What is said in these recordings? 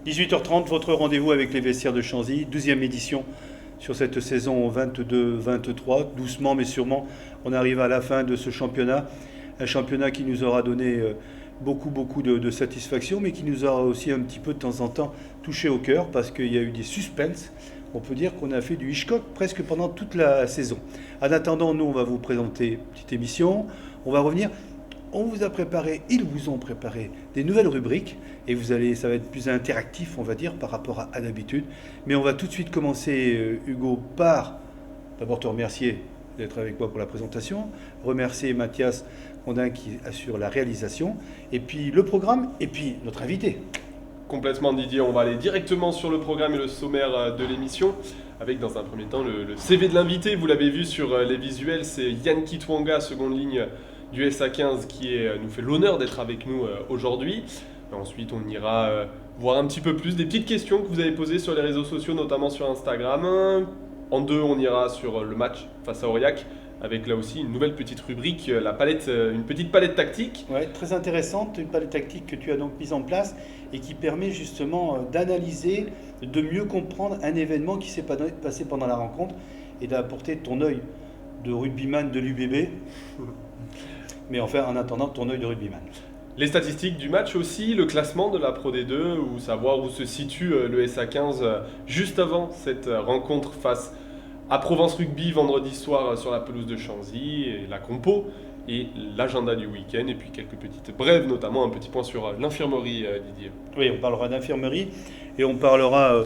18h30, votre rendez-vous avec les vestiaires de Chanzy, 12e édition sur cette saison 22-23. Doucement mais sûrement, on arrive à la fin de ce championnat. Un championnat qui nous aura donné beaucoup de satisfaction, mais qui nous aura aussi un petit peu de temps en temps touché au cœur, parce qu'il y a eu des suspens. On peut dire qu'on a fait du Hitchcock presque pendant toute la saison. En attendant, nous, on va vous présenter une petite émission. On va revenir. Ils vous ont préparé des nouvelles rubriques et ça va être plus interactif, on va dire, par rapport à d'habitude. Mais on va tout de suite commencer, Hugo, par d'abord te remercier d'être avec moi pour la présentation, remercier Mathias Rondin qui assure la réalisation, et puis le programme, et puis notre invité. Complètement, Didier, on va aller directement sur le programme et le sommaire de l'émission, avec dans un premier temps le CV de l'invité. Vous l'avez vu sur les visuels, c'est Yann Kitwanga, seconde ligne du SA15 qui nous fait l'honneur d'être avec nous aujourd'hui. Ensuite, on ira voir un petit peu plus des petites questions que vous avez posées sur les réseaux sociaux, notamment sur Instagram. En deux, on ira sur le match face à Aurillac, avec là aussi une nouvelle petite rubrique, une petite palette tactique. Ouais, très intéressante, une palette tactique que tu as donc mise en place et qui permet justement d'analyser, de mieux comprendre un événement qui s'est passé pendant la rencontre et d'apporter ton œil de rugbyman de l'UBB. Mais enfin, en attendant, ton œil de rugbyman. Les statistiques du match aussi, le classement de la Pro D2, ou savoir où se situe le SA15 juste avant cette rencontre face à Provence Rugby vendredi soir sur la pelouse de Chanzy, et la compo et l'agenda du week-end, et puis quelques petites brèves, notamment un petit point sur l'infirmerie, Didier. Oui, on parlera d'infirmerie et on parlera...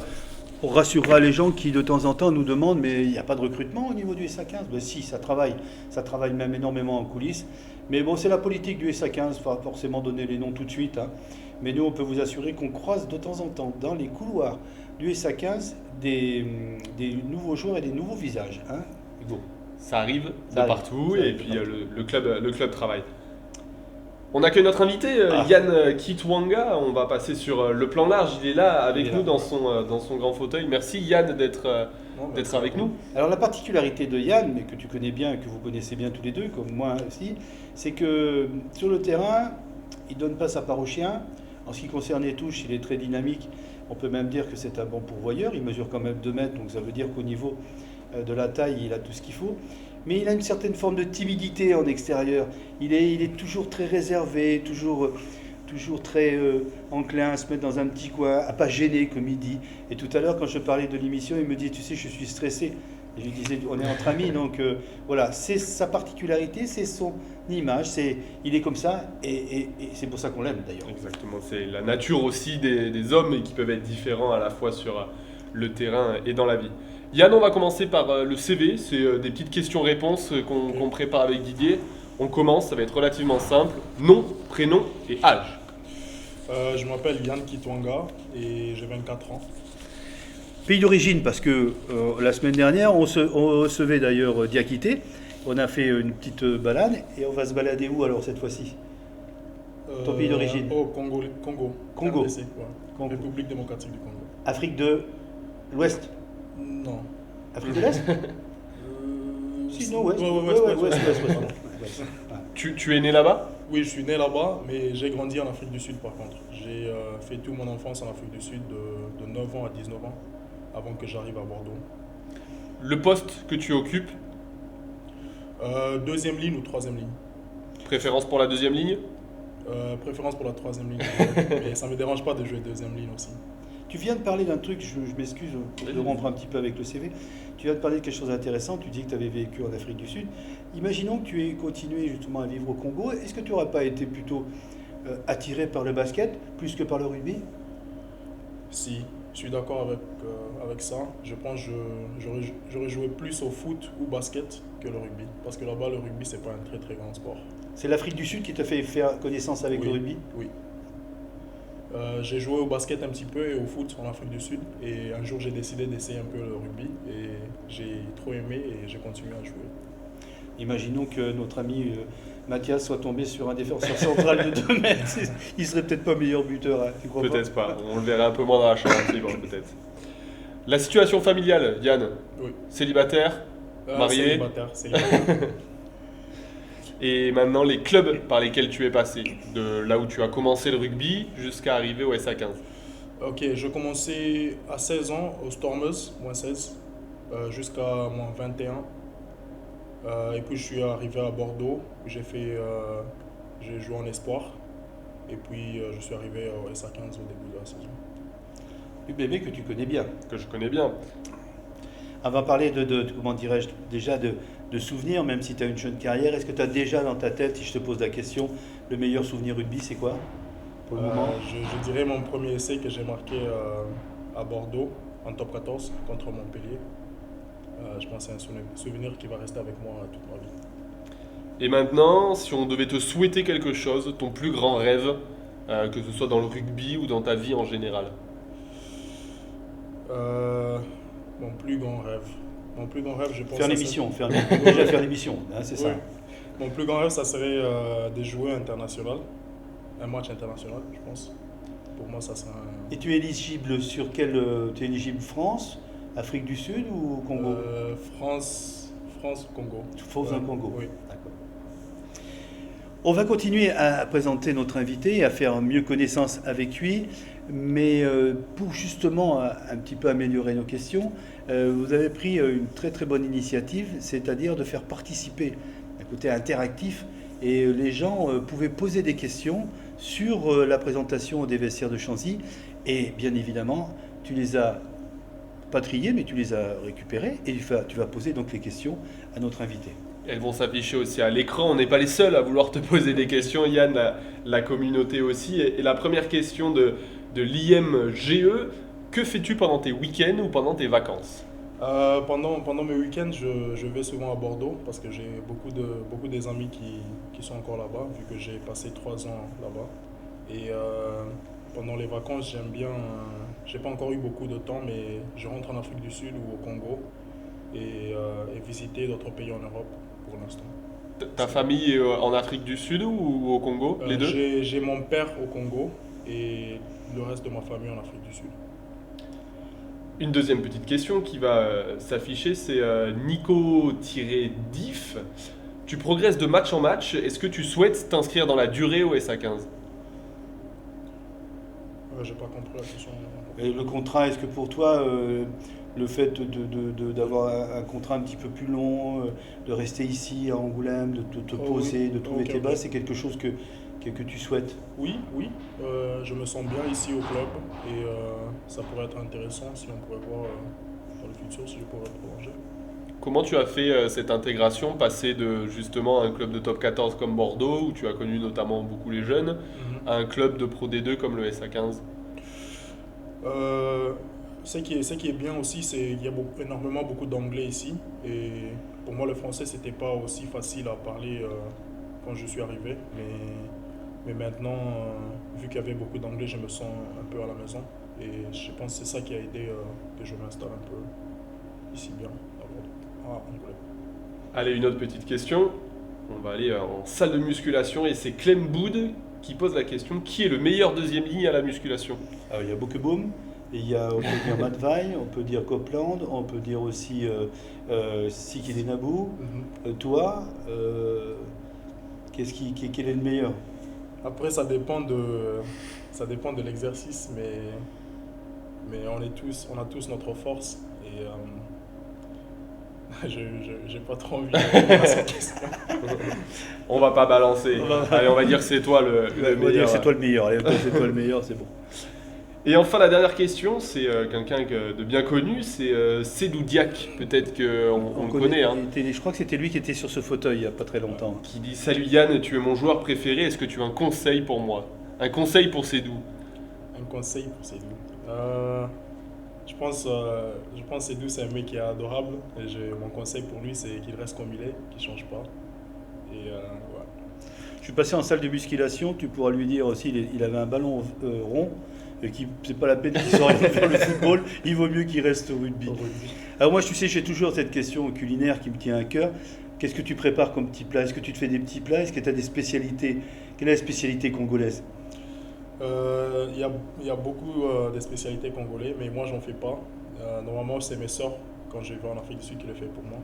On rassurera les gens qui de temps en temps nous demandent mais il n'y a pas de recrutement au niveau du SA15. Ben si, ça travaille même énormément en coulisses. Mais bon, c'est la politique du SA15, il ne faut pas forcément donner les noms tout de suite. Hein. Mais nous, on peut vous assurer qu'on croise de temps en temps dans les couloirs du SA15 des nouveaux joueurs et des nouveaux visages. Hein, Hugo. Ça arrive partout, et puis le club travaille. On accueille notre invité, Yann Kitwanga. On va passer sur le plan large. Il est là avec nous dans son grand fauteuil. Merci Yann d'être avec nous. Alors la particularité de Yann, mais que tu connais bien, que vous connaissez bien tous les deux, comme moi aussi, c'est que sur le terrain, il ne donne pas sa part au chien. En ce qui concerne les touches, il est très dynamique. On peut même dire que c'est un bon pourvoyeur. Il mesure quand même 2 mètres, donc ça veut dire qu'au niveau de la taille, il a tout ce qu'il faut. Mais il a une certaine forme de timidité en extérieur. Il est toujours très réservé, toujours très enclin à se mettre dans un petit coin, à pas gêner, comme il dit. Et tout à l'heure, quand je parlais de l'émission, il me dit, tu sais, je suis stressé. Et je lui disais, on est entre amis, donc voilà, c'est sa particularité, c'est son image, il est comme ça, et c'est pour ça qu'on l'aime d'ailleurs. Exactement, c'est la nature aussi des hommes, et qui peuvent être différents à la fois sur le terrain et dans la vie. Yann, on va commencer par le CV, c'est des petites questions-réponses qu'on prépare avec Didier. On commence, ça va être relativement simple. Nom, prénom et âge. Je m'appelle Yann Kitwanga et j'ai 24 ans. Pays d'origine, parce que la semaine dernière, on recevait d'ailleurs Diakité. On a fait une petite balade et on va se balader où alors cette fois-ci? Ton pays d'origine? Au Congo. Congo. RDC, ouais. Congo. République démocratique du Congo. Afrique de l'Ouest? Non. Afrique de l'Est? Si, non, Ouest. Ouest. Tu es né là-bas? Oui, je suis né là-bas, mais j'ai grandi en Afrique du Sud par contre. J'ai fait toute mon enfance en Afrique du Sud de 9 ans à 19 ans, avant que j'arrive à Bordeaux. Le poste que tu occupes? Deuxième ligne ou troisième ligne. Préférence pour la deuxième ligne? Préférence pour la troisième ligne. Mais ça ne me dérange pas de jouer deuxième ligne aussi. Tu viens de parler d'un truc, je m'excuse de rompre un petit peu avec le CV. Tu viens de parler de quelque chose d'intéressant, tu dis que tu avais vécu en Afrique du Sud. Imaginons que tu aies continué justement à vivre au Congo. Est-ce que tu n'aurais pas été plutôt attiré par le basket plus que par le rugby? Si, je suis d'accord avec ça. Je pense que j'aurais joué plus au foot ou basket que le rugby. Parce que là-bas, le rugby, c'est pas un très très grand sport. C'est l'Afrique du Sud qui t'a fait faire connaissance avec le rugby? Oui. J'ai joué au basket un petit peu et au foot en Afrique du Sud. Et un jour, j'ai décidé d'essayer un peu le rugby. Et j'ai trop aimé et j'ai continué à jouer. Imaginons que notre ami Mathias soit tombé sur un défenseur central de 2 mètres. Il serait peut-être pas meilleur buteur, hein, tu crois Peut-être pas. On le verrait un peu moins dans la chambre libre, peut-être. La situation familiale, Yann? Oui. Célibataire? Marié? Célibataire. Et maintenant, les clubs par lesquels tu es passé, de là où tu as commencé le rugby jusqu'à arriver au SA15. Ok, je commençais à 16 ans au Stormers, moins 16, jusqu'à moins 21. Et puis je suis arrivé à Bordeaux, j'ai joué en espoir. Et puis je suis arrivé au SA15 au début de la saison. UBB que tu connais bien. Que je connais bien. On va parler comment dirais-je, déjà de souvenirs, même si tu as une jeune carrière. Est-ce que tu as déjà dans ta tête, si je te pose la question, le meilleur souvenir rugby, c'est quoi pour le moment? Je dirais mon premier essai que j'ai marqué à Bordeaux, en top 14, contre Montpellier. Je pense que c'est un souvenir qui va rester avec moi toute ma vie. Et maintenant, si on devait te souhaiter quelque chose, ton plus grand rêve, que ce soit dans le rugby ou dans ta vie en général. Mon plus grand rêve. Mon plus grand rêve, je pense. Faire l'émission, déjà faire l'émission, hein, c'est ça. Oui. Mon plus grand rêve, ça serait de jouer international. Un match international, je pense. Pour moi, ça serait un... Et tu es éligible sur quel. Tu es éligible France, Afrique du Sud ou Congo? France, Congo. France Congo. Oui. D'accord. On va continuer à présenter notre invité et à faire mieux connaissance avec lui. Mais pour justement un petit peu améliorer nos questions, vous avez pris une très très bonne initiative, c'est-à-dire de faire participer un côté interactif. Et les gens pouvaient poser des questions sur la présentation des vestiaires de Chanzy. Et bien évidemment, tu les as pas triés, mais tu les as récupérés. Et tu vas poser donc les questions à notre invité. Elles vont s'afficher aussi à l'écran. On n'est pas les seuls à vouloir te poser des questions, Yann, la communauté aussi. Et la première question de l'IMGE, que fais-tu pendant tes week-ends ou pendant tes vacances? Pendant mes week-ends, je vais souvent à Bordeaux parce que j'ai beaucoup des amis qui sont encore là-bas, vu que j'ai passé 3 ans là-bas. Et pendant les vacances, j'aime bien. J'ai pas encore eu beaucoup de temps, mais je rentre en Afrique du Sud ou au Congo et visiter d'autres pays en Europe pour l'instant. Ta famille est en Afrique du Sud ou au Congo, les deux? J'ai mon père au Congo et le reste de ma famille en Afrique du Sud. Une deuxième petite question qui va s'afficher, c'est Nico-Diff. Tu progresses de match en match. Est-ce que tu souhaites t'inscrire dans la durée au SA15? J'ai pas compris la question. Et le contrat, est-ce que pour toi, le fait d'avoir un contrat un petit peu plus long, de rester ici à Angoulême, de te poser, de trouver tes bases, c'est quelque chose que tu souhaites? Oui. Je me sens bien ici au club et ça pourrait être intéressant si on pourrait voir dans le futur si je pourrais prolonger. Comment tu as fait cette intégration, passer de justement un club de top 14 comme Bordeaux, où tu as connu notamment beaucoup les jeunes, à un club de Pro D2 comme le SA15? Ce qui est bien aussi, c'est qu'il y a énormément beaucoup d'anglais ici. Et pour moi, le français, c'était pas aussi facile à parler quand je suis arrivé. Mais maintenant, vu qu'il y avait beaucoup d'anglais, je me sens un peu à la maison. Et je pense que c'est ça qui a aidé que je m'installe un peu ici bien, à Angoulême. Allez, une autre petite question. On va aller en salle de musculation et c'est Clem Boud qui pose la question: qui est le meilleur deuxième ligne à la musculation? Alors, il y a Bookeboom, on peut dire Matvai, on peut dire Copeland, on peut dire aussi Sikili Nabou. Toi, quel est le meilleur? Après, ça dépend de l'exercice, mais on a tous notre force. Et j'ai pas trop envie de répondre à cette question. On va pas balancer. Allez, on va dire que c'est toi le meilleur. On va dire que c'est toi le meilleur. Allez, c'est toi le meilleur, c'est bon. Et enfin, la dernière question, c'est quelqu'un de bien connu, c'est Seydou Diak. Peut-être qu'on le connaît. Hein. Je crois que c'était lui qui était sur ce fauteuil il n'y a pas très longtemps. Qui dit: salut Yann, tu es mon joueur préféré, est-ce que tu as un conseil pour moi? Un conseil pour Seydou? Un conseil pour Seydou. Je pense que Seydou, c'est un mec qui est adorable. Et mon conseil pour lui, c'est qu'il reste comme il est, qu'il ne change pas. Et voilà. Je suis passé en salle de musculation, tu pourras lui dire aussi, il avait un ballon rond. Et c'est pas la peine qu'il soit arrivé faire le football, il vaut mieux qu'il reste au rugby. Alors moi, tu sais, j'ai toujours cette question culinaire qui me tient à cœur. Qu'est-ce que tu prépares comme petit plat? Est-ce que tu te fais des petits plats? Est-ce que tu as des spécialités? Quelle est la spécialité congolaise? Il y a beaucoup de spécialités congolaises, mais moi, j'en fais pas. Normalement, c'est mes soeurs, quand je vais en Afrique du Sud, qui le font pour moi.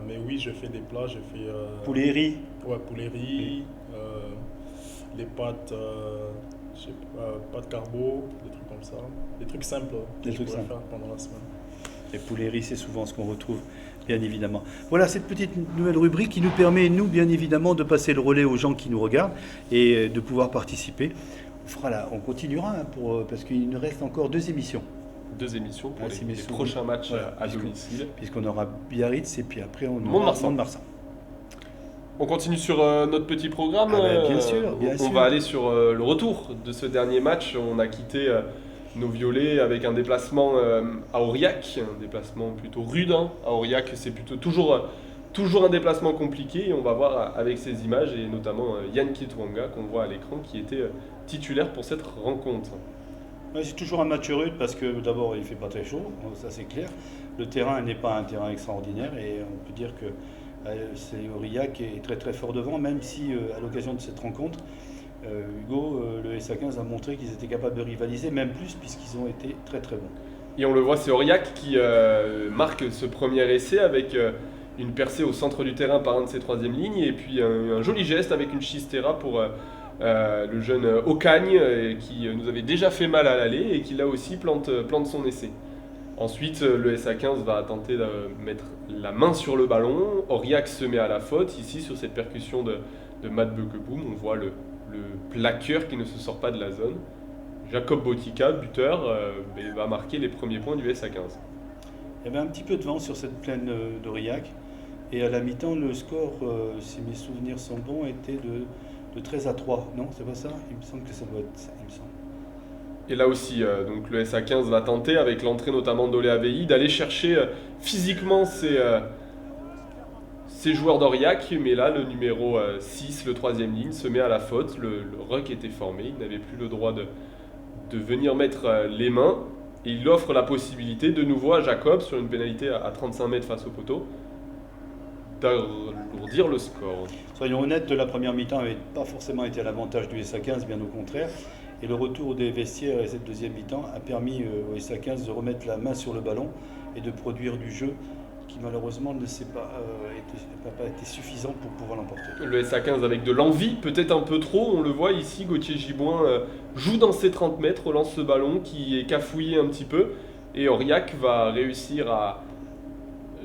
Mais oui, je fais des plats, je fais... poulet et riz? Ouais, poulet riz, les pâtes... Je sais pas de carbo, des trucs comme ça. Des trucs simples que je pourrais faire pendant la semaine. Les poulets riz, c'est souvent ce qu'on retrouve, bien évidemment. Voilà cette petite nouvelle rubrique qui nous permet, nous, bien évidemment, de passer le relais aux gens qui nous regardent et de pouvoir participer. On continuera parce qu'il nous reste encore 2 émissions. 2 émissions pour les prochains matchs à domicile. Puisqu'on aura Biarritz et puis après on aura Mont-de-Marsan. On continue sur notre petit programme. Bien sûr. On va aller sur le retour de ce dernier match. On a quitté nos violets avec un déplacement à Aurillac, un déplacement plutôt rude. À Aurillac, c'est plutôt toujours un déplacement compliqué. Et on va voir avec ces images, et notamment Yann Kitwanga qu'on voit à l'écran, qui était titulaire pour cette rencontre. C'est toujours un match rude parce que d'abord il ne fait pas très chaud, ça c'est clair. Le terrain n'est pas un terrain extraordinaire et on peut dire que c'est Aurillac qui est très très fort devant, même si à l'occasion de cette rencontre, Hugo, le SA15 a montré qu'ils étaient capables de rivaliser, même plus puisqu'ils ont été très très bons. Et on le voit, c'est Aurillac qui marque ce premier essai avec une percée au centre du terrain par un de ses troisième lignes et puis un joli geste avec une chistera pour le jeune Ocagne qui nous avait déjà fait mal à l'aller et qui là aussi plante son essai. Ensuite, le SA15 va tenter de mettre la main sur le ballon. Aurillac se met à la faute. Ici, sur cette percussion de Matt Beukeboom, on voit le plaqueur qui ne se sort pas de la zone. Jacob Botica, buteur, va marquer les premiers points du SA15. Il y avait un petit peu de vent sur cette plaine d'Aurillac. Et à la mi-temps, le score, si mes souvenirs sont bons, était de 13-3. Non, c'est pas ça? Il me semble que ça doit être ça, il me semble. Et là aussi, donc le SA15 va tenter, avec l'entrée notamment d'Oléavéi, d'aller chercher physiquement ses joueurs d'Aurillac. Mais là, le numéro 6, le troisième ligne, se met à la faute. Le ruck était formé, il n'avait plus le droit de venir mettre les mains. Et il offre la possibilité de nouveau à Jacob, sur une pénalité à 35 mètres face au poteau, d'alourdir le score. Soyons honnêtes, la première mi-temps n'avait pas forcément été à l'avantage du SA15, bien au contraire. Et le retour des vestiaires et cette deuxième mi-temps a permis au SA15 de remettre la main sur le ballon et de produire du jeu qui malheureusement n'a pas été suffisant pour pouvoir l'emporter. Le SA15 avec de l'envie, peut-être un peu trop, on le voit ici, Gauthier Giboin joue dans ses 30 mètres, relance ce ballon qui est cafouillé un petit peu, et Aurillac va réussir à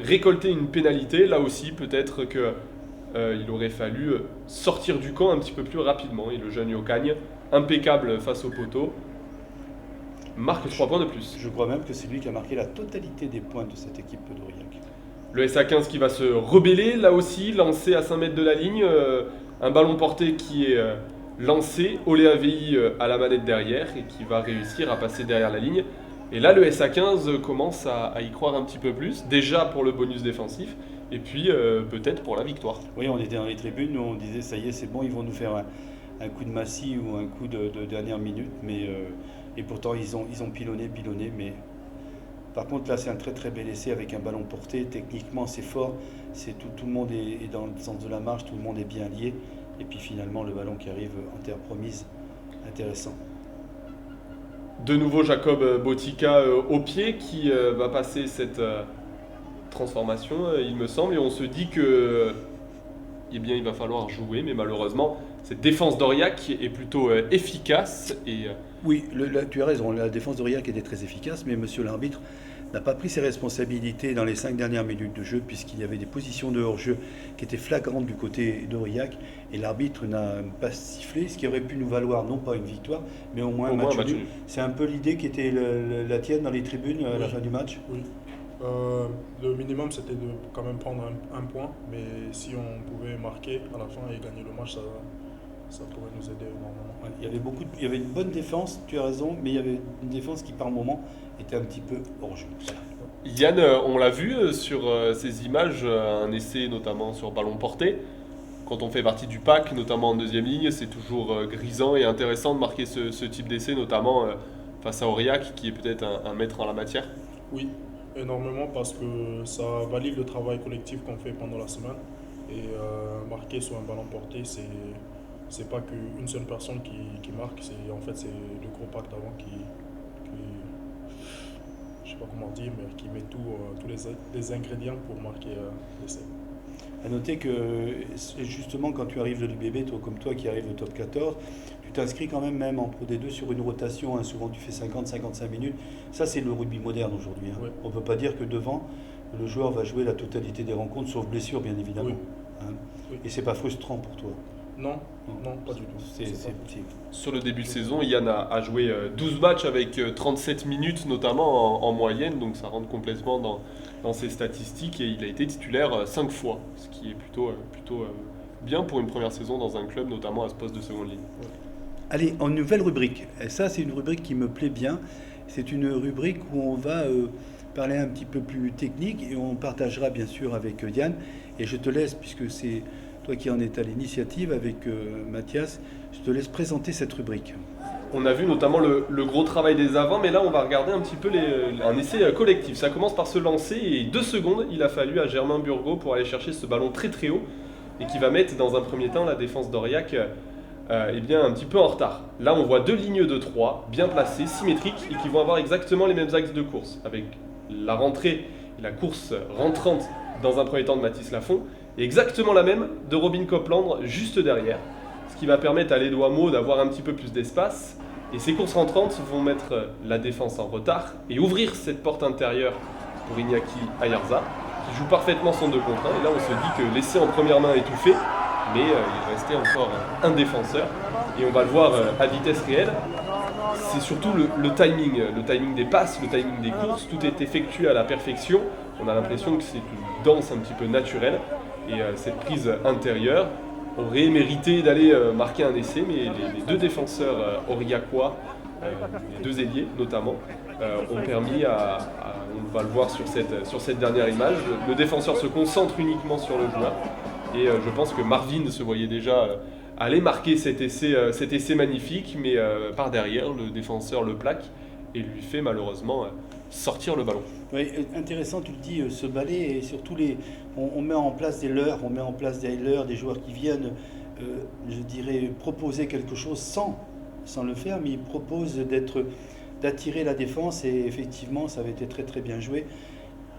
récolter une pénalité. Là aussi, peut-être qu'il aurait fallu sortir du camp un petit peu plus rapidement, et le jeune Ocagne, impeccable face au poteau, marque 3 points de plus. Je crois même que c'est lui qui a marqué la totalité des points de cette équipe d'Aurillac. Le SA15 qui va se rebeller, là aussi, lancé à 5 mètres de la ligne, un ballon porté qui est lancé, Oléavéi à la manette derrière et qui va réussir à passer derrière la ligne. Et là, le SA15 commence à y croire un petit peu plus, déjà pour le bonus défensif, et puis peut-être pour la victoire. Oui, on était dans les tribunes, on disait ça y est, c'est bon, ils vont nous faire un coup de massue ou un coup de dernière minute, mais et pourtant ils ont pilonné, mais par contre là c'est un très très bel essai avec un ballon porté, techniquement c'est fort, tout le monde est dans le sens de la marche, tout le monde est bien lié, et puis finalement le ballon qui arrive en terre promise, intéressant. De nouveau Jacob Botica au pied qui va passer cette transformation, il me semble, et on se dit que il va falloir jouer, mais malheureusement cette défense d'Aurillac est plutôt efficace. Oui, tu as raison, la défense d'Aurillac était très efficace, mais monsieur l'arbitre n'a pas pris ses responsabilités dans les 5 dernières minutes de jeu, puisqu'il y avait des positions de hors-jeu qui étaient flagrantes du côté d'Aurillac, et l'arbitre n'a pas sifflé, ce qui aurait pu nous valoir non pas une victoire, mais au moins un match nul. C'est un peu l'idée qui était la tienne dans les tribunes à la fin du match? Oui. Le minimum c'était de quand même prendre un point, mais si on pouvait marquer à la fin et gagner le match, ça pourrait nous aider énormément. Ouais, il y avait une bonne défense, tu as raison, mais il y avait une défense qui par moment était un petit peu hors jeu. Yann, on l'a vu sur ces images, un essai notamment sur ballon porté. Quand on fait partie du pack, notamment en deuxième ligne, c'est toujours grisant et intéressant de marquer ce type d'essai, notamment face à Aurillac, qui est peut-être un maître en la matière. Oui, énormément, parce que ça valide le travail collectif qu'on fait pendant la semaine. Et marquer sur un ballon porté, c'est pas qu'une seule personne qui marque, c'est le gros pack d'avant qui je sais pas comment dire, mais qui met tous les ingrédients pour marquer l'essai. À noter que justement quand tu arrives de l'UBB, toi comme toi qui arrives au top 14, tu t'inscris quand même en Pro D2 sur une rotation, hein. Souvent tu fais 50-55 minutes. Ça c'est le rugby moderne aujourd'hui, hein. Ouais. On ne peut pas dire que devant, le joueur va jouer la totalité des rencontres, sauf blessure bien évidemment. Oui. Hein. Oui. Et c'est pas frustrant pour toi. Non, pas du tout. C'est pas- Sur le début de saison, Yann a joué 12 matchs avec 37 minutes notamment en moyenne, donc ça rentre complètement dans ses statistiques et il a été titulaire 5 fois, ce qui est plutôt bien pour une première saison dans un club, notamment à ce poste de seconde ligne. Allez, en nouvelle rubrique. Et ça, c'est une rubrique qui me plaît bien. C'est une rubrique où on va parler un petit peu plus technique et on partagera bien sûr avec Yann. Et je te laisse, puisque c'est toi qui en es à l'initiative avec Mathias, je te laisse présenter cette rubrique. On a vu notamment le gros travail des avants, mais là on va regarder un petit peu un essai collectif. Ça commence par se lancer et 2 secondes il a fallu à Germain Burgot pour aller chercher ce ballon très très haut et qui va mettre dans un premier temps la défense d'Aurillac eh bien, un petit peu en retard. Là on voit 2 lignes de 3 bien placées, symétriques et qui vont avoir exactement les mêmes axes de course avec la rentrée et la course rentrante dans un premier temps de Mathis Lafont et exactement la même de Robin Copland juste derrière. Ce qui va permettre à l'Edo Hameau d'avoir un petit peu plus d'espace. Et ces courses rentrantes vont mettre la défense en retard et ouvrir cette porte intérieure pour Iñaki Ayarza, qui joue parfaitement son 2 contre 1. Et là, on se dit que l'essai en première main est tout fait, mais il restait encore un défenseur. Et on va le voir à vitesse réelle. C'est surtout le timing des passes, le timing des courses. Tout est effectué à la perfection. On a l'impression que c'est une danse un petit peu naturelle. Et cette prise intérieure aurait mérité d'aller marquer un essai, mais les 2 défenseurs aurillacois, les 2 ailiers notamment, ont permis on va le voir sur cette dernière image, le défenseur se concentre uniquement sur le joueur, et je pense que Marvin se voyait déjà aller marquer cet essai magnifique, mais par derrière, le défenseur le plaque et lui fait malheureusement sortir le ballon. Oui, intéressant, tu le dis, ce balai, et surtout on met en place des leurres, des joueurs qui viennent, je dirais, proposer quelque chose sans le faire, mais ils proposent d'attirer la défense, et effectivement, ça avait été très très bien joué.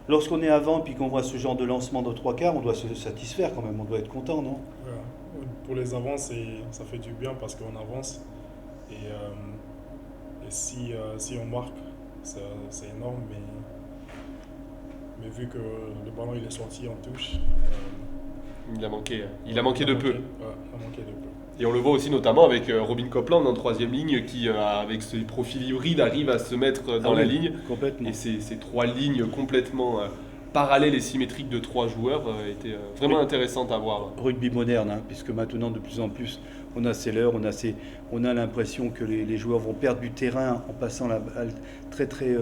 Lorsqu'on est avant, puis qu'on voit ce genre de lancement de 3/4, on doit se satisfaire quand même, on doit être content, non? Ouais. Pour les avants, ça fait du bien parce qu'on avance. Et si on marque, c'est énorme, mais vu que le ballon il est sorti en touche, Il a manqué de peu. Ouais, il a manqué de peu. Et on le voit aussi notamment avec Robin Copland en 3e ligne qui, avec ses profils hybrides, arrive à se mettre dans la ligne. Complètement. Et ces 3 lignes complètement parallèles et symétriques de 3 joueurs étaient vraiment intéressantes à voir. Rugby moderne, hein, puisque maintenant de plus en plus on a ces leurres, on a l'impression que les joueurs vont perdre du terrain en passant la balle très très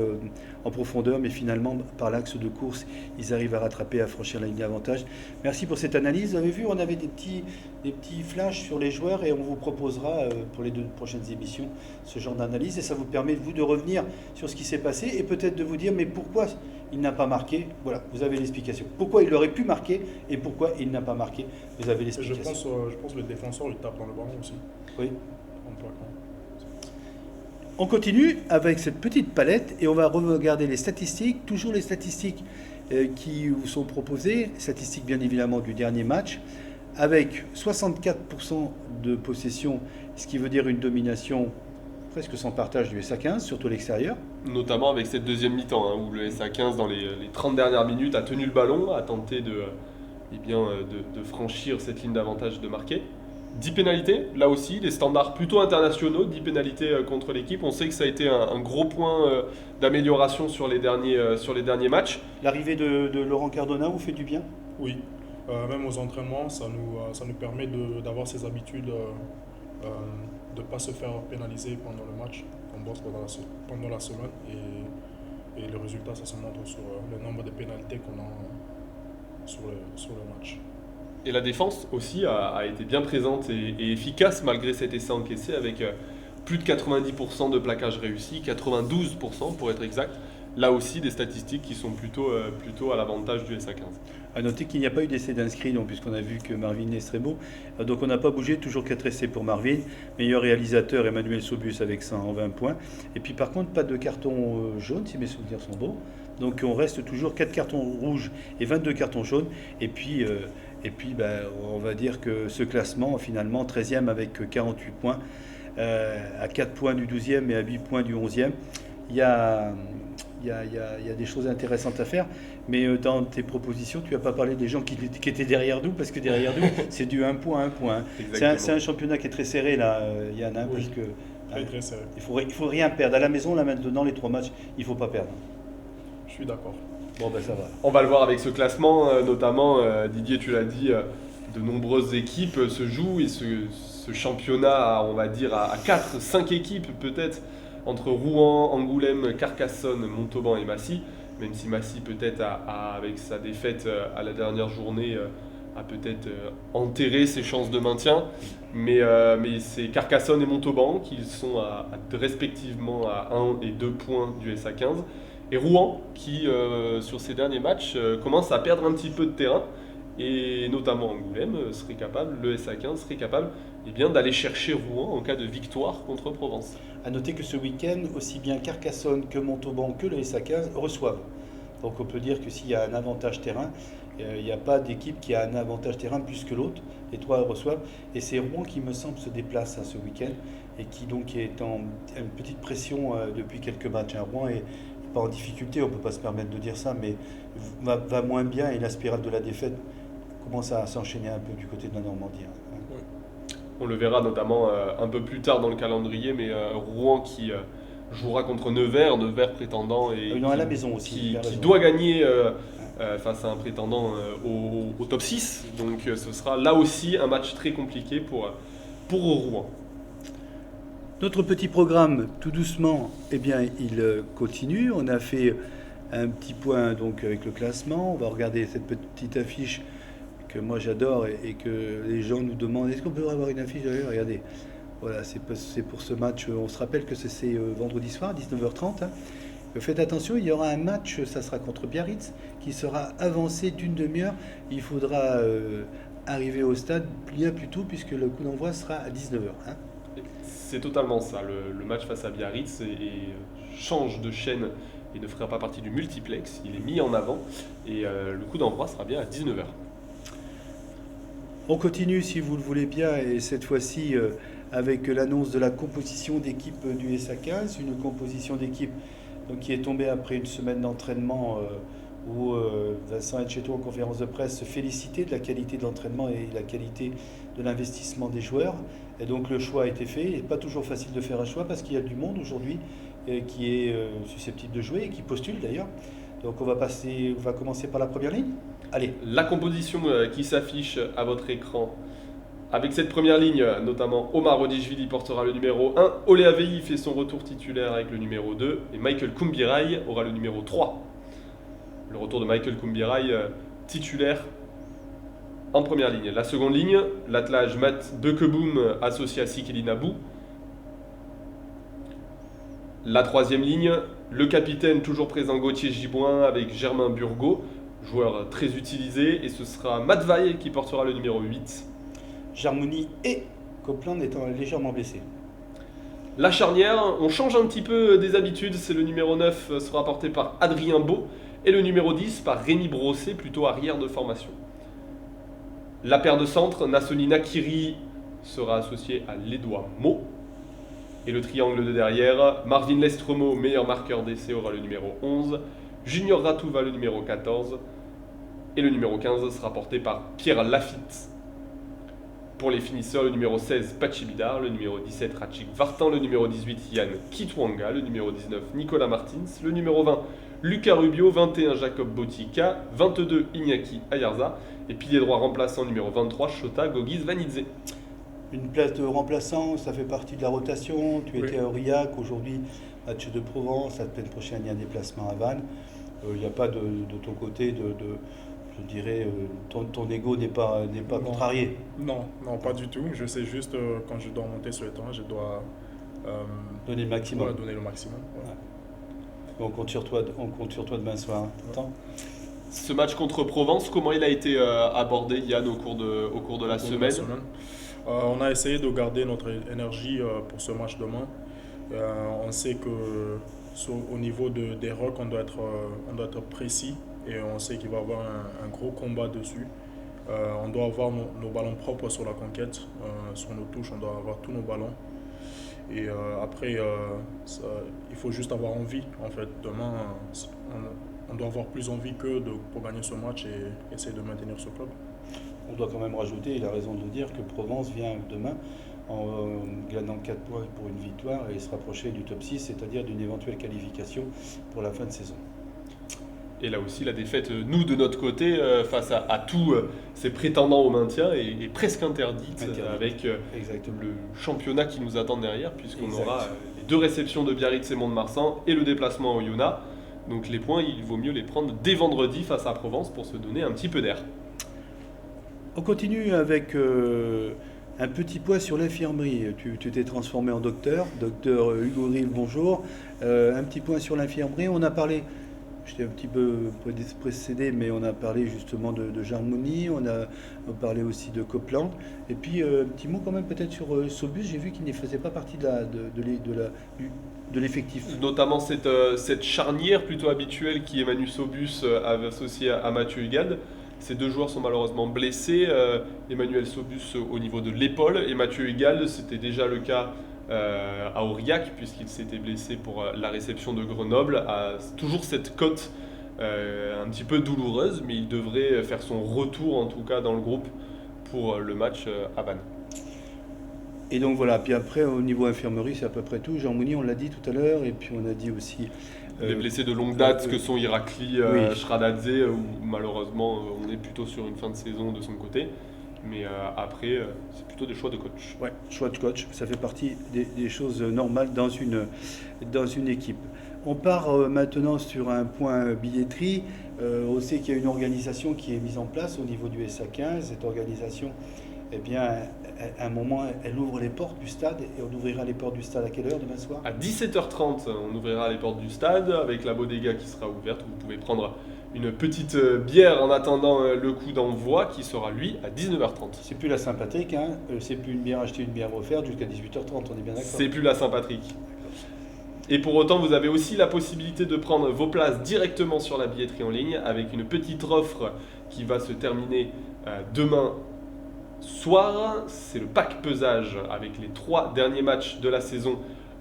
en profondeur, mais finalement par l'axe de course ils arrivent à rattraper, à franchir la ligne d'avantage. Merci pour cette analyse. Vous avez vu, on avait des petits flashs sur les joueurs et on vous proposera pour les 2 prochaines émissions ce genre d'analyse, et ça vous permet vous de revenir sur ce qui s'est passé et peut-être de vous dire mais pourquoi il n'a pas marqué. Voilà, vous avez l'explication. Pourquoi il aurait pu marquer et pourquoi il n'a pas marqué. Vous avez l'explication. Je pense que le défenseur il tape dans le ballon aussi. Oui. En plaquant. On continue avec cette petite palette et on va regarder les statistiques, toujours les statistiques qui vous sont proposées, statistiques bien évidemment du dernier match, avec 64% de possession, ce qui veut dire une domination presque sans partage du SA15, surtout à l'extérieur. Notamment avec cette 2e mi-temps, où le SA15 dans les 30 dernières minutes a tenu le ballon, a tenté de franchir cette ligne d'avantage, de marquer. 10 pénalités, là aussi, des standards plutôt internationaux, 10 pénalités contre l'équipe. On sait que ça a été un gros point d'amélioration sur les derniers matchs. L'arrivée de Laurent Cardona vous fait du bien? Oui, même aux entraînements, ça nous permet d'avoir ces habitudes de ne pas se faire pénaliser pendant le match, qu'on bosse pendant la semaine. Et le résultat, ça se montre sur le nombre de pénalités qu'on a sur le match. Et la défense aussi a été bien présente et efficace malgré cet essai encaissé avec plus de 90% de plaquage réussi, 92% pour être exact. Là aussi des statistiques qui sont plutôt à l'avantage du SA15. À noter qu'il n'y a pas eu d'essai d'inscrit, puisqu'on a vu que Marvin est très beau. Donc on n'a pas bougé, toujours 4 essais pour Marvin. Meilleur réalisateur, Emmanuel Sobus avec 120 points. Et puis par contre, pas de carton jaune, si mes souvenirs sont bons. Donc on reste toujours 4 cartons rouges et 22 cartons jaunes. Et puis, on va dire que ce classement, finalement, 13e avec 48 points, à 4 points du 12e et à 8 points du 11e. Il y a des choses intéressantes à faire, mais dans tes propositions, tu n'as pas parlé des gens qui étaient derrière nous, parce que derrière nous, c'est du 1 point, 1 point. C'est un championnat qui est très serré, là, Yann, Oui. parce que Très serré. il faut rien perdre. À la maison, là, maintenant, les 3 matchs, il ne faut pas perdre. Je suis d'accord. Bon, ben ça va. On va le voir avec ce classement, notamment, Didier, tu l'as dit, de nombreuses équipes se jouent et ce championnat, on va dire, à 4-5 équipes peut-être, entre Rouen, Angoulême, Carcassonne, Montauban et Massy, même si Massy peut-être avec sa défaite à la dernière journée a peut-être enterré ses chances de maintien, mais c'est Carcassonne et Montauban qui sont respectivement à 1 et 2 points du SA15, et Rouen qui sur ces derniers matchs commence à perdre un petit peu de terrain, et notamment Angoulême serait capable, le SA15 serait capable d'aller chercher Rouen en cas de victoire contre Provence. À noter que ce week-end, aussi bien Carcassonne que Montauban que le SA15 reçoivent. Donc on peut dire que s'il y a un avantage terrain, il n'y a pas d'équipe qui a un avantage terrain plus que l'autre. Les 3 reçoivent. Et c'est Rouen qui, me semble, se déplace ce week-end et qui donc est en une petite pression depuis quelques matchs. Rouen est pas en difficulté, on ne peut pas se permettre de dire ça, mais va moins bien, et la spirale de la défaite commence à s'enchaîner un peu du côté de la Normandie. On le verra notamment un peu plus tard dans le calendrier, mais Rouen qui jouera contre Nevers prétendant et à la maison aussi, qui doit gagner face à un prétendant au top 6. Donc ce sera là aussi un match très compliqué pour Rouen. Notre petit programme, tout doucement, il continue. On a fait un petit point donc avec le classement. On va regarder cette petite affiche que moi j'adore et que les gens nous demandent, est-ce qu'on peut avoir une affiche? Regardez, voilà, c'est pour ce match. On se rappelle que c'est vendredi soir, 19h30. Faites attention, il y aura un match, ça sera contre Biarritz, qui sera avancé d'une demi-heure. Il faudra arriver au stade bien plus tôt, puisque le coup d'envoi sera à 19h. C'est totalement ça. Le match face à Biarritz change de chaîne et ne fera pas partie du multiplex. Il est mis en avant et le coup d'envoi sera bien à 19h. On continue, si vous le voulez bien, et cette fois-ci avec l'annonce de la composition d'équipe du SA15, une composition d'équipe qui est tombée après une semaine d'entraînement où Vincent Etcheto, en conférence de presse, se félicitait de la qualité de l'entraînement et de la qualité de l'investissement des joueurs. Et donc le choix a été fait. Il n'est pas toujours facile de faire un choix parce qu'il y a du monde aujourd'hui qui est susceptible de jouer et qui postule d'ailleurs. Donc on va commencer par la première ligne. Allez. La composition qui s'affiche à votre écran, avec cette première ligne, notamment Omar Odishvili portera le numéro 1, Olé Avei fait son retour titulaire avec le numéro 2, et Michael Koumbirai aura le numéro 3. Le retour de Michael Koumbirai titulaire en première ligne. La seconde ligne, l'attelage Matt Bekeboom associé à Sikeli Nabou. La troisième ligne, le capitaine toujours présent Gauthier Giboin avec Germain Burgot, joueur très utilisé, et ce sera Matt Vaille qui portera le numéro 8. Jarmouni et Copeland étant légèrement blessés. La charnière, on change un petit peu des habitudes, c'est le numéro 9 sera porté par Adrien Beau et le numéro 10 par Rémi Brossé, plutôt arrière de formation. La paire de centre, Nassoni Nakiri sera associée à l'Édouard Mo. Et le triangle de derrière, Marvin Lestremo, meilleur marqueur d'essai, aura le numéro 11. Junior Ratouva, le numéro 14. Et le numéro 15 sera porté par Pierre Lafitte. Pour les finisseurs, le numéro 16, Pachi Bidar, le numéro 17, Ratchik Vartan, le numéro 18, Yann Kitwanga, le numéro 19, Nicolas Martins, le numéro 20, Lucas Rubio, 21, Jacob Botica, 22, Iñaki Ayarza, et pilier droit remplaçant numéro 23, Shota Gogiz Vanidze. Une place de remplaçant, ça fait partie de la rotation. Tu étais à Aurillac, aujourd'hui match de Provence, la semaine prochaine il y a un déplacement à Vannes. Il n'y a pas de ton côté je dirais, ton ego n'est pas contrarié. Non, pas du tout. Je sais juste quand je dois monter sur le terrain, je dois donner le maximum. Donner le maximum. Ouais. On compte sur toi demain soir. T'entends ? Ce match contre Provence, comment il a été abordé, Yann, au cours de la semaine ? On a essayé de garder notre énergie pour ce match demain. On sait que au niveau des rocks, on doit être précis et on sait qu'il va y avoir un gros combat dessus. On doit avoir nos ballons propres sur la conquête, sur nos touches, on doit avoir tous nos ballons. Et après, il faut juste avoir envie. En fait, demain, on doit avoir plus envie pour gagner ce match et essayer de maintenir ce club. On doit quand même rajouter, il a raison de le dire, que Provence vient demain en gagnant 4 points pour une victoire et se rapprocher du top 6, c'est-à-dire d'une éventuelle qualification pour la fin de saison. Et là aussi, la défaite, nous, de notre côté, face à tous ces prétendants au maintien, est presque interdite. Avec le championnat qui nous attend derrière, puisqu'on aura les 2 réceptions de Biarritz et Mont-de-Marsan et le déplacement au Oyonnax. Donc les points, il vaut mieux les prendre dès vendredi face à Provence pour se donner un petit peu d'air. On continue avec un petit point sur l'infirmerie. Tu t'es transformé en docteur Hugo Rive, bonjour. Un petit point sur l'infirmerie. On a parlé, je t'ai un petit peu précédé, mais on a parlé justement de Jarmouni, on a parlé aussi de Copland. Et puis un petit mot quand même peut-être sur Sobus, j'ai vu qu'il ne faisait pas partie de l'effectif. Notamment cette charnière plutôt habituelle qui est Manu Sobus associé à Mathieu Hugade. Ces 2 joueurs sont malheureusement blessés. Emmanuel Sobus au niveau de l'épaule et Mathieu Hugade, c'était déjà le cas à Aurillac, puisqu'il s'était blessé pour la réception de Grenoble, a toujours cette cote un petit peu douloureuse, mais il devrait faire son retour en tout cas dans le groupe pour le match à Vannes. Et donc voilà, puis après au niveau infirmerie c'est à peu près tout. Jean Mouni on l'a dit tout à l'heure, et puis on a dit aussi... les blessés de longue date que sont Irakli, Shradadze, où malheureusement on est plutôt sur une fin de saison de son côté. Mais après, c'est plutôt des choix de coach. Ouais, choix de coach, ça fait partie des choses normales dans une équipe. On part maintenant sur un point billetterie. On sait qu'il y a une organisation qui est mise en place au niveau du SA15. Cette organisation, eh bien, à un moment, elle ouvre les portes du stade. Et on ouvrira les portes du stade à quelle heure demain soir ? À 17h30, on ouvrira les portes du stade avec la bodega qui sera ouverte. Vous pouvez prendre une petite bière en attendant le coup d'envoi qui sera lui à 19h30. C'est plus la Saint-Patrick, hein. C'est plus une bière achetée, une bière offerte jusqu'à 18h30, on est bien d'accord ? C'est plus la Saint-Patrick. Et pour autant, vous avez aussi la possibilité de prendre vos places directement sur la billetterie en ligne avec une petite offre qui va se terminer demain soir. C'est le pack pesage avec les 3 derniers matchs de la saison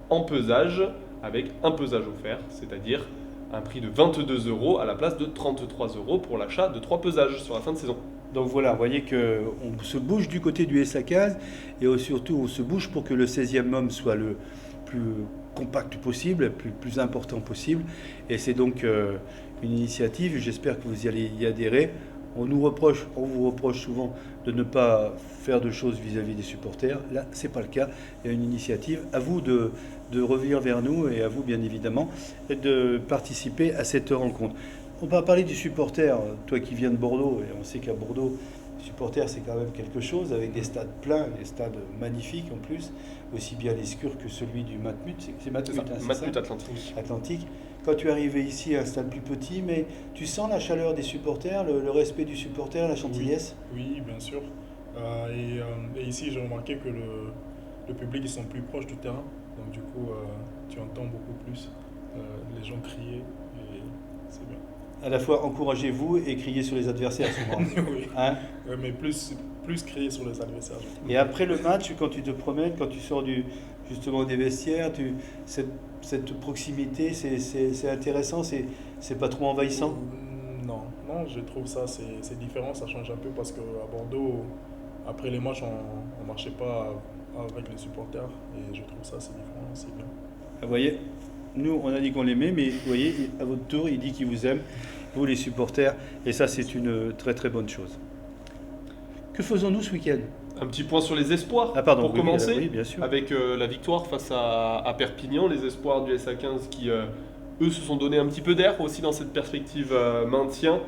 en pesage avec un pesage offert, c'est-à-dire un prix de 22 € à la place de 33 € pour l'achat de 3 pesages sur la fin de saison. Donc voilà, vous voyez qu'on se bouge du côté du SA15 et surtout on se bouge pour que le 16e homme soit le plus compact possible, le plus important possible. Et c'est donc une initiative, j'espère que vous y allez y adhérer. On vous reproche souvent de ne pas faire de choses vis-à-vis des supporters. Là, ce n'est pas le cas. Il y a une initiative. À vous de revenir vers nous et à vous, bien évidemment, de participer à cette rencontre. On va parler du supporter. Toi qui viens de Bordeaux, et on sait qu'à Bordeaux, le supporter, c'est quand même quelque chose, avec des stades pleins, des stades magnifiques en plus, aussi bien l'Escure que celui du Matmut. C'est Matmut, hein, Matmut Atlantique. Quand tu es arrivé ici, un stade plus petit, mais tu sens la chaleur des supporters, le respect du supporter, la gentillesse ? Oui, bien sûr. Et ici, j'ai remarqué que le public, ils sont plus proches du terrain. Donc du coup, tu entends beaucoup plus les gens crier et c'est bien. À la fois, encouragez-vous et criez sur les adversaires souvent. Oui, hein? Mais plus crier sur les adversaires. Et après le match, quand tu te promènes, quand tu sors justement des vestiaires, cette proximité, c'est intéressant, c'est pas trop envahissant ? Non, je trouve ça, c'est différent, ça change un peu parce qu'à Bordeaux, après les matchs, on ne marchait pas avec les supporters et je trouve ça, c'est différent, c'est bien. Vous voyez, nous, on a dit qu'on l'aimait, mais vous voyez, à votre tour, il dit qu'il vous aime, vous les supporters, et ça, c'est une très très bonne chose. Que faisons-nous ce week-end ? Un petit point sur les espoirs pour commencer, oui, bien sûr. Avec la victoire face à Perpignan, les espoirs du SA15 qui, eux, se sont donné un petit peu d'air aussi dans cette perspective maintien,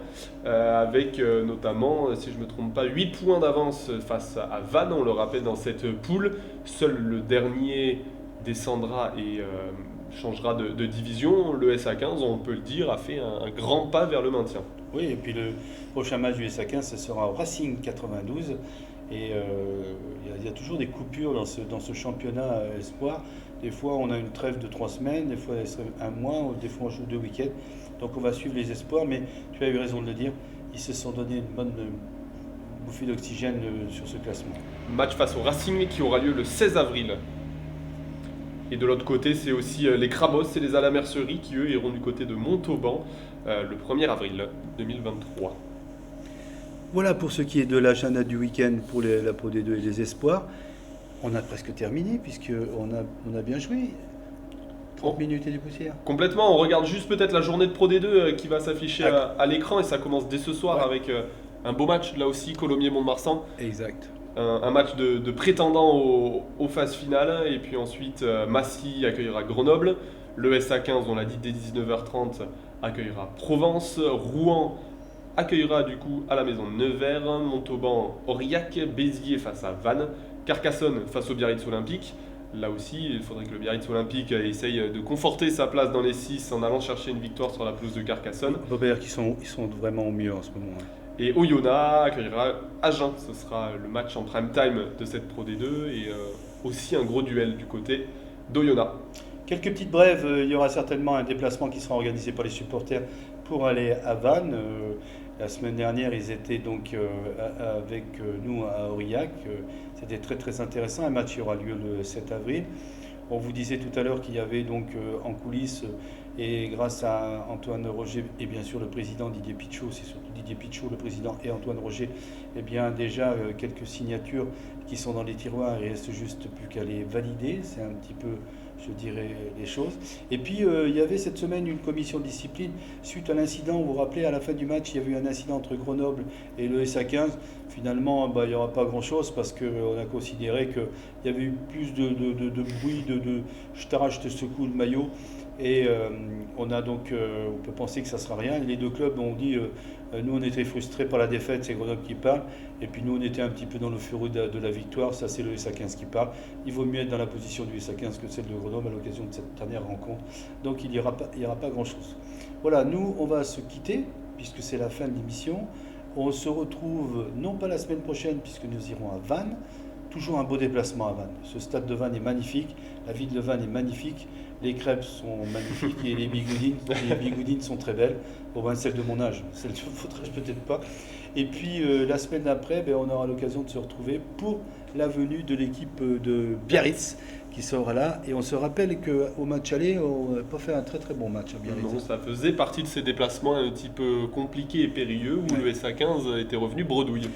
avec notamment, si je ne me trompe pas, 8 points d'avance face à Vannes, on le rappelle, dans cette poule. Seul le dernier descendra et changera de division. Le SA15, on peut le dire, a fait un grand pas vers le maintien. Oui, et puis le prochain match du SA15, ce sera au Racing 92. Et il y a toujours des coupures dans ce championnat espoir. Des fois, on a une trêve de 3 semaines, des fois, c'est un mois, ou des fois, on joue 2 week-ends. Donc, on va suivre les espoirs, mais tu as eu raison de le dire, ils se sont donné une bonne bouffée d'oxygène sur ce classement. Match face au Racing qui aura lieu le 16 avril. Et de l'autre côté, c'est aussi les Crabos et les Alamerceries qui, eux, iront du côté de Montauban le 1er avril 2023. Voilà pour ce qui est de l'agenda du week-end pour la Pro D2 et les espoirs. On a presque terminé puisqu'on a bien joué. 30 minutes et des poussières. Complètement, on regarde juste peut-être la journée de Pro D2 qui va s'afficher à l'écran et ça commence dès ce soir avec un beau match, là aussi, Colomiers-Mont-de-Marsan. Exact. Un match de prétendants aux phases finales. Et puis ensuite, Massy accueillera Grenoble. Le SA15, on l'a dit, dès 19h30, accueillera Provence. Rouen accueillera du coup à la maison Nevers. Montauban, Aurillac. Béziers face à Vannes. Carcassonne face au Biarritz Olympique. Là aussi, il faudrait que le Biarritz Olympique essaye de conforter sa place dans les 6 en allant chercher une victoire sur la pelouse de Carcassonne. On peut dire qu'ils sont vraiment au mieux en ce moment. Et Oyonnax accueillera Agen. Ce sera le match en prime time de cette Pro D2 et aussi un gros duel du côté d'Oyonnax. Quelques petites brèves, il y aura certainement un déplacement qui sera organisé par les supporters pour aller à Vannes. La semaine dernière, ils étaient donc avec nous à Aurillac. C'était très très intéressant. Un match aura lieu le 7 avril. On vous disait tout à l'heure qu'il y avait donc en coulisses, et grâce à Antoine Roger et bien sûr le président Didier Pichot, c'est surtout Didier Pichot le président et Antoine Roger, eh bien déjà quelques signatures qui sont dans les tiroirs, il reste juste plus qu'à les valider. C'est un petit peu, je dirais, les choses. Et puis il y avait cette semaine une commission de discipline suite à l'incident. Vous vous rappelez, à la fin du match, il y avait eu un incident entre Grenoble et le SA15. Finalement, il n'y aura pas grand-chose parce qu'on a considéré qu'il y avait eu plus de bruit, je t'arrache, je te secoue le maillot. Et on a donc, on peut penser que ça ne sera rien. Les deux clubs ont dit, nous on était frustrés par la défaite, c'est Grenoble qui parle. Et puis nous on était un petit peu dans le furieux de la victoire, ça c'est le SA15 qui parle. Il vaut mieux être dans la position du SA15 que celle de Grenoble à l'occasion de cette dernière rencontre. Donc il n'y aura pas grand-chose. Voilà, nous on va se quitter puisque c'est la fin de l'émission. On se retrouve non pas la semaine prochaine puisque nous irons à Vannes. Toujours un beau déplacement à Vannes. Ce stade de Vannes est magnifique, la ville de Vannes est magnifique, les crêpes sont magnifiques et les bigoudines sont très belles. Bon ben celles de mon âge, celles de votre âge peut-être pas. Et puis la semaine d'après, on aura l'occasion de se retrouver pour la venue de l'équipe de Biarritz qui sera là. Et on se rappelle qu'au match aller, on n'a pas fait un très très bon match à Biarritz. Non, ça faisait partie de ces déplacements un petit peu compliqués et périlleux où le SA15 était revenu bredouille.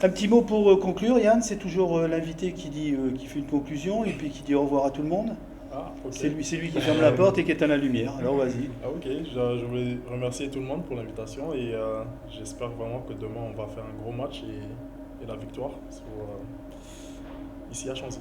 Un petit mot pour conclure, Yann, c'est toujours l'invité qui fait une conclusion et puis qui dit au revoir à tout le monde. Ah, ok. C'est lui qui ferme la porte et qui éteint la lumière. Alors vas-y. Ah, ok, je voulais remercier tout le monde pour l'invitation et j'espère vraiment que demain on va faire un gros match et la victoire ici à Chanzy.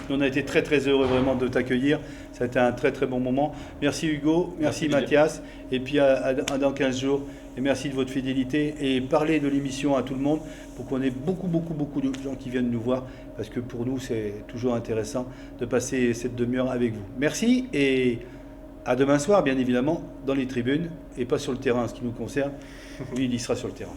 On a été très très heureux vraiment de t'accueillir. Ça a été un très très bon moment. Merci Hugo, merci Mathias. Et puis à dans 15 jours. Et merci de votre fidélité. Et parlez de l'émission à tout le monde pour qu'on ait beaucoup de gens qui viennent nous voir. Parce que pour nous, c'est toujours intéressant de passer cette demi-heure avec vous. Merci et à demain soir, bien évidemment, dans les tribunes et pas sur le terrain, ce qui nous concerne. Lui, il y sera sur le terrain.